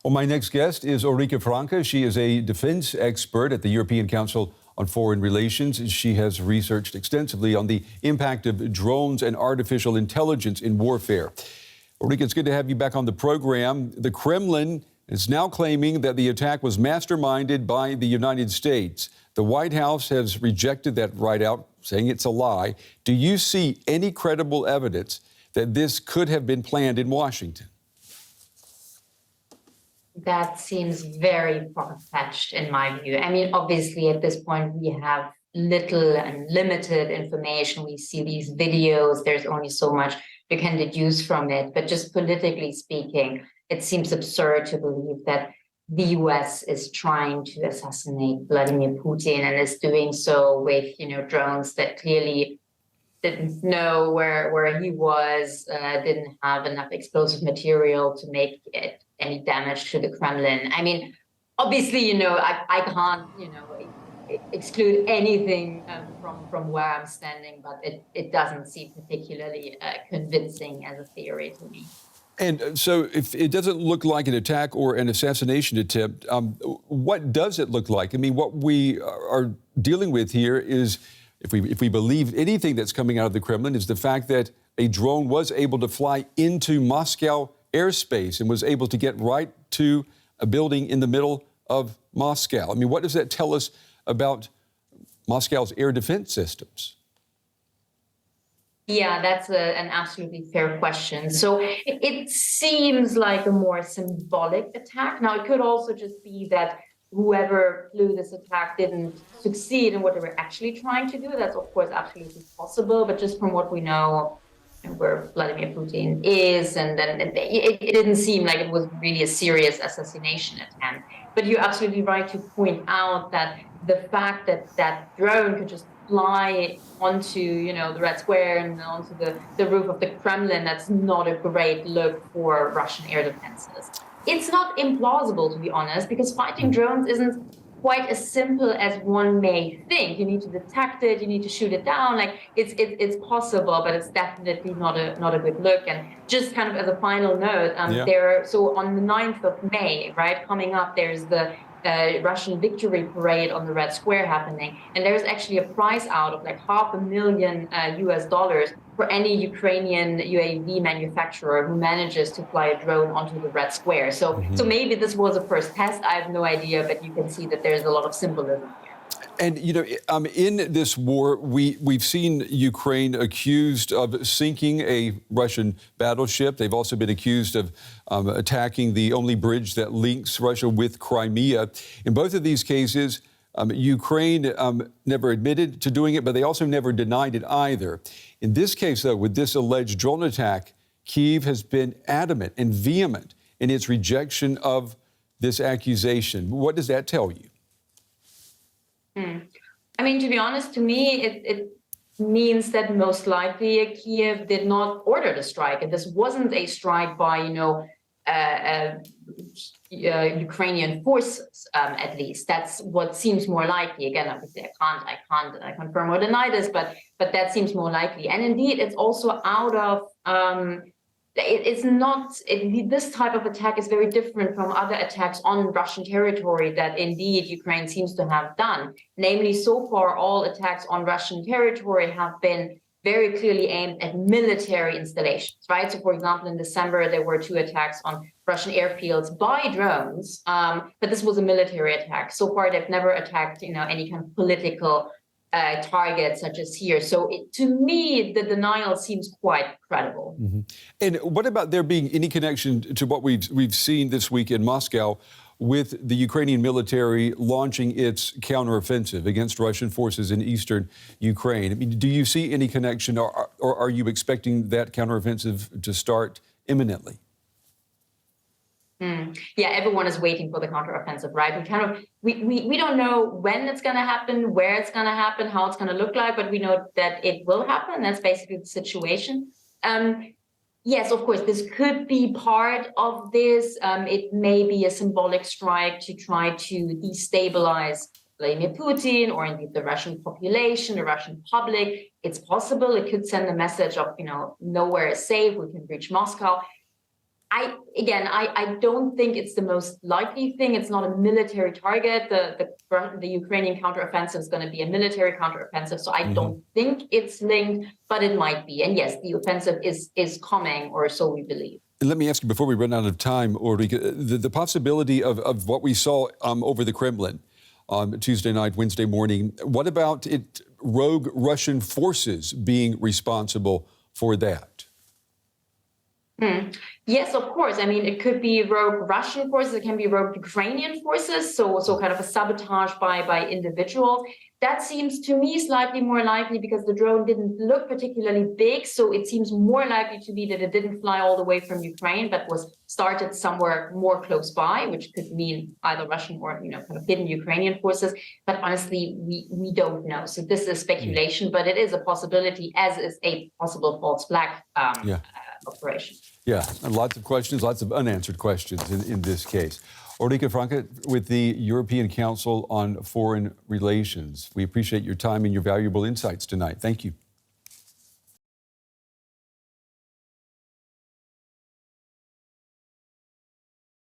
Well, my next guest is Ulrike Franke. She is a defense expert at the European Council on Foreign Relations. She has researched extensively on the impact of drones and artificial intelligence in warfare. Ulrike, it's good to have you back on the program. The Kremlin is now claiming that the attack was masterminded by the United States. The White House has rejected that right out, saying it's a lie. Do you see any credible evidence that this could have been planned in Washington? That seems very far-fetched in my view. I mean, obviously, at this point, we have little and limited information. We see these videos. There's only so much you can deduce from it. But just politically speaking, it seems absurd to believe that the US is trying to assassinate Vladimir Putin and is doing so with, drones that clearly didn't know where he was, didn't have enough explosive material to make it any damage to the Kremlin. I mean, obviously, I can't, exclude anything from where I'm standing, but it doesn't seem particularly convincing as a theory to me. And so if it doesn't look like an attack or an assassination attempt, what does it look like? I mean, what we are dealing with here is, if we believe anything that's coming out of the Kremlin, is the fact that a drone was able to fly into Moscow airspace and was able to get right to a building in the middle of Moscow. I mean, what does that tell us about Moscow's air defense systems? Yeah, that's an absolutely fair question. So it seems like a more symbolic attack. Now, it could also just be that whoever flew this attack didn't succeed in what they were actually trying to do. That's, of course, absolutely possible. But just from what we know, where Vladimir Putin is, and then it didn't seem like it was really a serious assassination attempt. But you're absolutely right to point out that the fact that that drone could just fly onto, the Red Square and onto the roof of the Kremlin, that's not a great look for Russian air defenses. It's not implausible, to be honest, because fighting drones isn't quite as simple as one may think. You need to detect it, you need to shoot it down. Like it's possible, but it's definitely not a good look. And just kind of as a final note, so on the 9th of May, right, coming up, there's the Russian victory parade on the Red Square happening, and there's actually a prize out of like $500,000 US for any Ukrainian UAV manufacturer who manages to fly a drone onto the Red Square. So maybe this was a first test. I have no idea, but you can see that there's a lot of symbolism here. And, in this war, we've seen Ukraine accused of sinking a Russian battleship. They've also been accused of attacking the only bridge that links Russia with Crimea. In both of these cases, Ukraine never admitted to doing it, but they also never denied it either. In this case, though, with this alleged drone attack, Kyiv has been adamant and vehement in its rejection of this accusation. What does that tell you? I mean, to be honest, to me, it means that most likely Kyiv did not order the strike. And this wasn't a strike by, Ukrainian forces, at least. That's what seems more likely. Again, obviously, I can't confirm or deny this, but that seems more likely. And indeed, it's also out of this type of attack is very different from other attacks on Russian territory that indeed Ukraine seems to have done. Namely, so far, all attacks on Russian territory have been very clearly aimed at military installations, right? So, for example, in December, there were 2 attacks on Russian airfields by drones, but this was a military attack. So far, they've never attacked, any kind of political targets such as here. So to me, the denial seems quite credible. Mm-hmm. And what about there being any connection to what we've seen this week in Moscow with the Ukrainian military launching its counteroffensive against Russian forces in eastern Ukraine? I mean, do you see any connection, or are you expecting that counteroffensive to start imminently? Yeah, everyone is waiting for the counteroffensive, right? We don't know when it's going to happen, where it's going to happen, how it's going to look like, but we know that it will happen. That's basically the situation. Yes, of course, this could be part of this. It may be a symbolic strike to try to destabilize Vladimir Putin or indeed the Russian population, the Russian public. It's possible. It could send a message of, nowhere is safe. We can reach Moscow. I don't think it's the most likely thing. It's not a military target. The Ukrainian counteroffensive is going to be a military counteroffensive, so I don't think it's linked, but it might be. And yes, the offensive is coming, or so we believe. Let me ask you before we run out of time, Ulrike, the possibility of what we saw over the Kremlin on Tuesday night, Wednesday morning. What about rogue Russian forces being responsible for that? Yes, of course. I mean, it could be rogue Russian forces. It can be rogue Ukrainian forces. So kind of a sabotage by individuals. That seems to me slightly more likely because the drone didn't look particularly big. So it seems more likely to be that it didn't fly all the way from Ukraine, but was started somewhere more close by, which could mean either Russian or, kind of hidden Ukrainian forces. But honestly, we don't know. So this is speculation, but it is a possibility, as is a possible false flag operation. Yeah, and lots of questions, lots of unanswered questions in this case. Ulrike Franke with the European Council on Foreign Relations. We appreciate your time and your valuable insights tonight. Thank you.